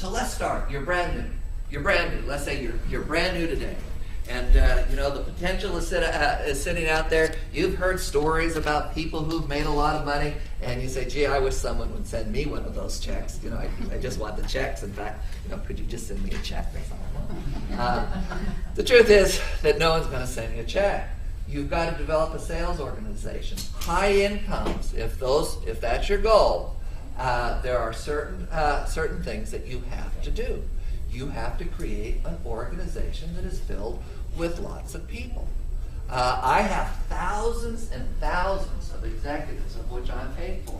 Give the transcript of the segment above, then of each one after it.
So let's start. You're brand new. You're brand new. Let's say you're brand new today. And the potential is sitting out there. You've heard stories about people who've made a lot of money, and you say, gee, I wish someone would send me one of those checks. I just want the checks. In fact, could you just send me a check or something? The truth is that no one's going to send you a check. You've got to develop a sales organization. High incomes, if that's your goal, there are certain things that you have to do. You have to create an organization that is filled with lots of people. I have thousands and thousands of executives of which I'm paid for.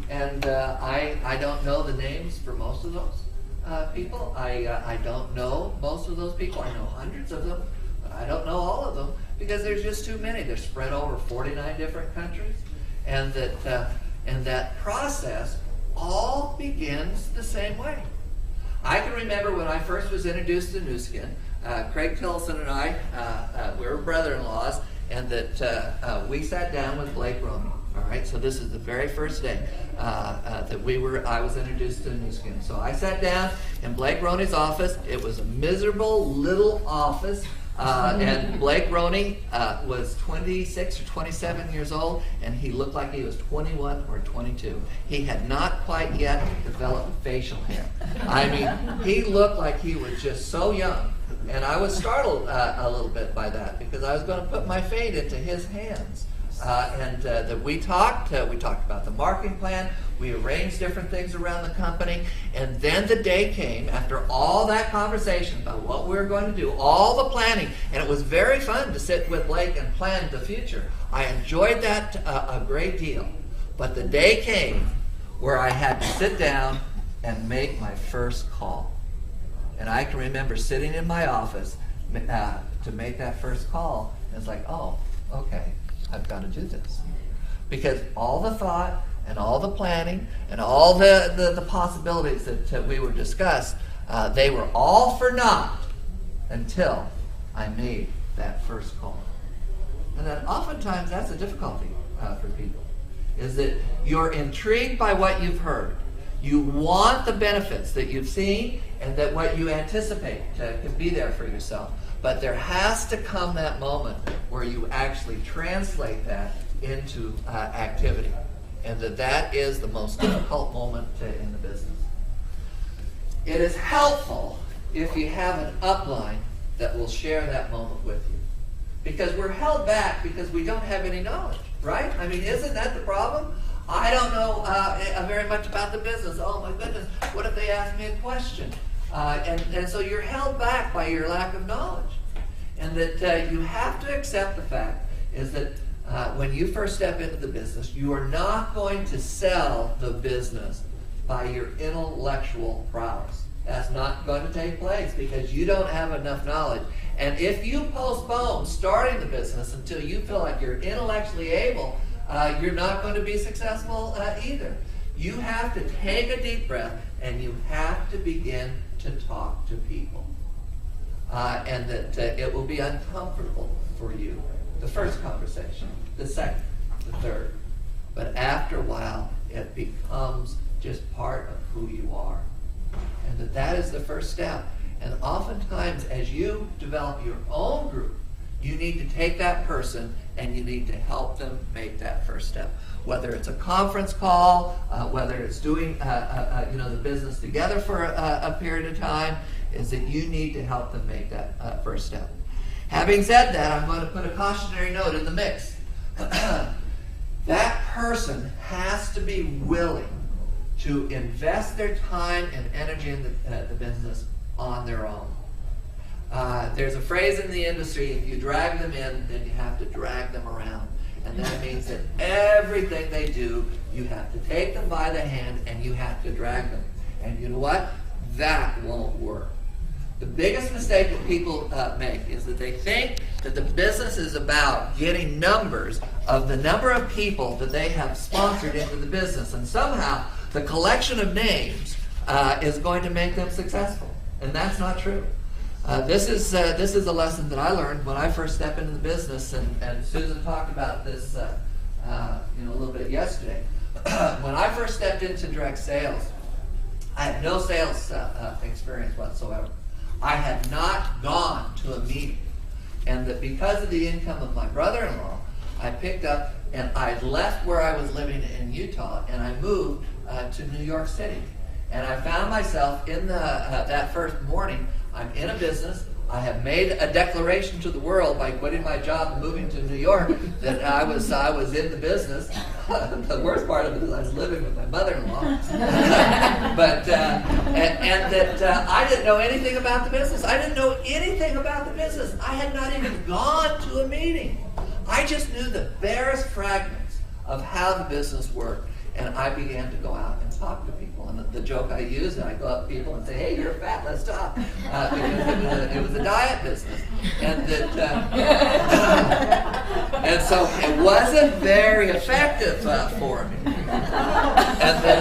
And I don't know the names for most of those people. I don't know most of those people. I know hundreds of them, but I don't know all of them because there's just too many. They're spread over 49 different countries. And that process all begins the same way. I can remember when I first was introduced to Nu Skin, Craig Tillison and I, we were brother-in-laws, and that we sat down with Blake Roney. All right, so this is the very first day that I was introduced to Nu Skin. So I sat down in Blake Roney's office. It was a miserable little office. And Blake Roney was 26 or 27 years old, and he looked like he was 21 or 22. He had not quite yet developed facial hair. I mean, he looked like he was just so young. And I was startled a little bit by that because I was going to put my fate into his hands. That we talked about the marketing plan. We arranged different things around the company, and then the day came after all that conversation about what we were going to do, all the planning, and it was very fun to sit with Blake and plan the future. I enjoyed that a great deal, but the day came where I had to sit down and make my first call, and I can remember sitting in my office to make that first call, and it's like, oh, okay. I've got to do this. Because all the thought and all the planning and all the possibilities that we were discussed, they were all for naught until I made that first call. And then oftentimes that's a difficulty for people, is that you're intrigued by what you've heard. You want the benefits that you've seen and that what you anticipate can be there for yourself. But there has to come that moment where you actually translate that into activity. And that is the most difficult moment in the business. It is helpful if you have an upline that will share that moment with you. Because we're held back because we don't have any knowledge, right? I mean, isn't that the problem? I don't know very much about the business. Oh my goodness, what if they ask me a question? And so you're held back by your lack of knowledge. And that you have to accept the fact is that when you first step into the business, you are not going to sell the business by your intellectual prowess. That's not going to take place because you don't have enough knowledge. And if you postpone starting the business until you feel like you're intellectually able, you're not going to be successful either. You have to take a deep breath and you have to begin to talk to people. And that it will be uncomfortable for you. The first conversation, the second, the third. But after a while, it becomes just part of who you are. And that is the first step. And oftentimes, as you develop your own group, you need to take that person and you need to help them make that first step. Whether it's a conference call, whether it's doing the business together for a period of time, is that you need to help them make that first step. Having said that, I'm going to put a cautionary note in the mix. That person has to be willing to invest their time and energy in the business on their own. There's a phrase in the industry, if you drag them in, then you have to drag them around. And that means that everything they do, you have to take them by the hand and you have to drag them. And you know what? That won't work. The biggest mistake that people make is that they think that the business is about getting numbers of the number of people that they have sponsored into the business. And somehow the collection of names is going to make them successful. And that's not true. This is a lesson that I learned when I first stepped into the business, and Susan talked about this a little bit yesterday. When I first stepped into direct sales, I had had no sales experience whatsoever. I had not gone to a meeting. And that because of the income of my brother-in-law, I picked up and I left where I was living in Utah and I moved to New York City. And I found myself in that first morning, I'm in a business. I have made a declaration to the world by quitting my job and moving to New York that I was in the business. The worst part of it is I was living with my mother-in-law, but and that I didn't know anything about the business. I didn't know anything about the business. I had not even gone to a meeting. I just knew the barest fragments of how the business worked. And I began to go out and talk to people. And the joke I use, and I go up to people and say, "Hey, you're fat, let's talk." Because it was a diet business. And that, and so it wasn't very effective for me. And then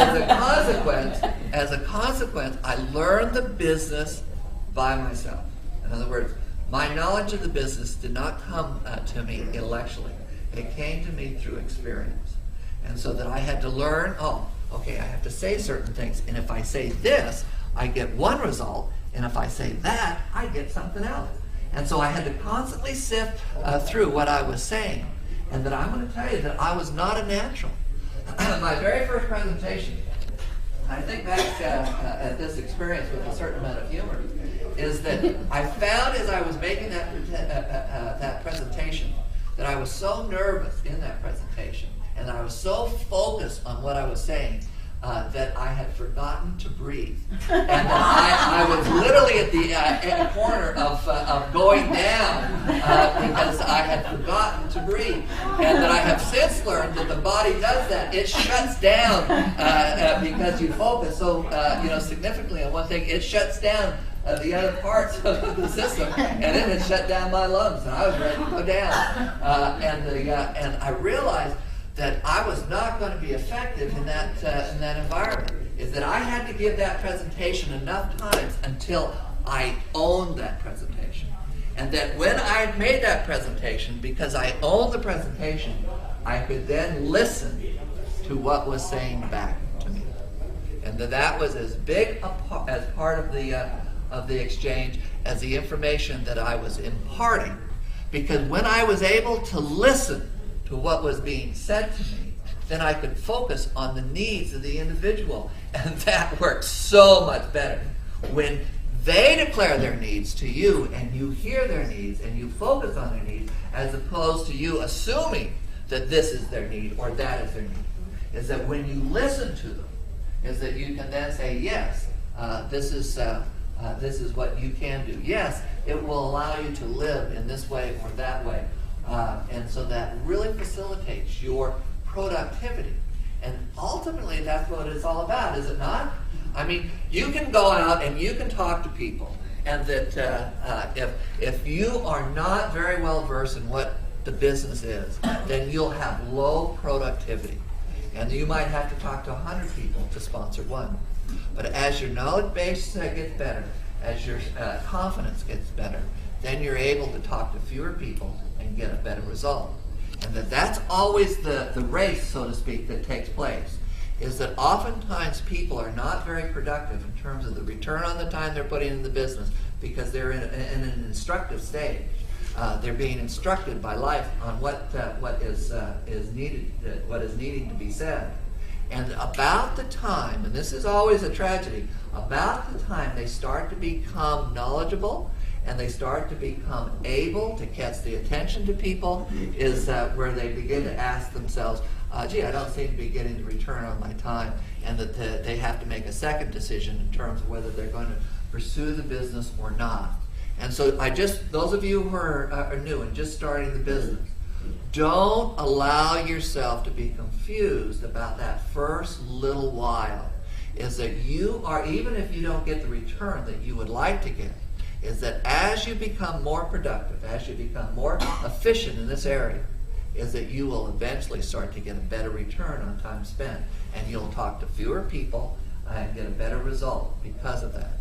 as a consequence, I learned the business by myself. In other words, my knowledge of the business did not come to me intellectually. It came to me through experience. And so that I had to learn, okay, I have to say certain things. And if I say this, I get one result. And if I say that, I get something else. And so I had to constantly sift through what I was saying. And that I'm going to tell you that I was not a natural. My very first presentation, I think back at this experience with a certain amount of humor, is that I found as I was making that presentation that I was so nervous in that presentation and I was so focused on what I was saying that I had forgotten to breathe. And that I was literally at the corner of going down because I had forgotten to breathe. And that I have since learned that the body does that. It shuts down because you focus so significantly on one thing. It shuts down the other parts of the system, and then it shut down my lungs, and I was ready to go down. And I realized that I was not going to be effective in that environment. Is that I had to give that presentation enough times until I owned that presentation, and that when I had made that presentation, because I owned the presentation, I could then listen to what was saying back to me, and that was as big as part of the exchange as the information that I was imparting, because when I was able to listen to what was being said to me, then I could focus on the needs of the individual, and that works so much better when they declare their needs to you and you hear their needs and you focus on their needs, as opposed to you assuming that this is their need or that is their need. Is that when you listen to them, is that you can then say, yes, this is what you can do. Yes, it will allow you to live in this way or that way. And so that really facilitates your productivity. And ultimately, that's what it's all about, is it not? I mean, you can go out and you can talk to people, and that if you are not very well versed in what the business is, then you'll have low productivity. And you might have to talk to 100 people to sponsor one. But as your knowledge base gets better, as your confidence gets better, then you're able to talk to fewer people and get a better result. And that's always the race, so to speak, that takes place, is that oftentimes people are not very productive in terms of the return on the time they're putting in the business, because they're in an instructive stage. They're being instructed by life on what is needed, what is needing to be said. And about the time, and this is always a tragedy, about the time they start to become knowledgeable and they start to become able to catch the attention to people, is where they begin to ask themselves, gee, I don't seem to be getting the return on my time, and that they have to make a second decision in terms of whether they're going to pursue the business or not. And so those of you who are new and just starting the business, don't allow yourself to be confused about that first little while. Is that you are, even if you don't get the return that you would like to get, is that as you become more productive, as you become more efficient in this area, is that you will eventually start to get a better return on time spent, and you'll talk to fewer people and get a better result because of that.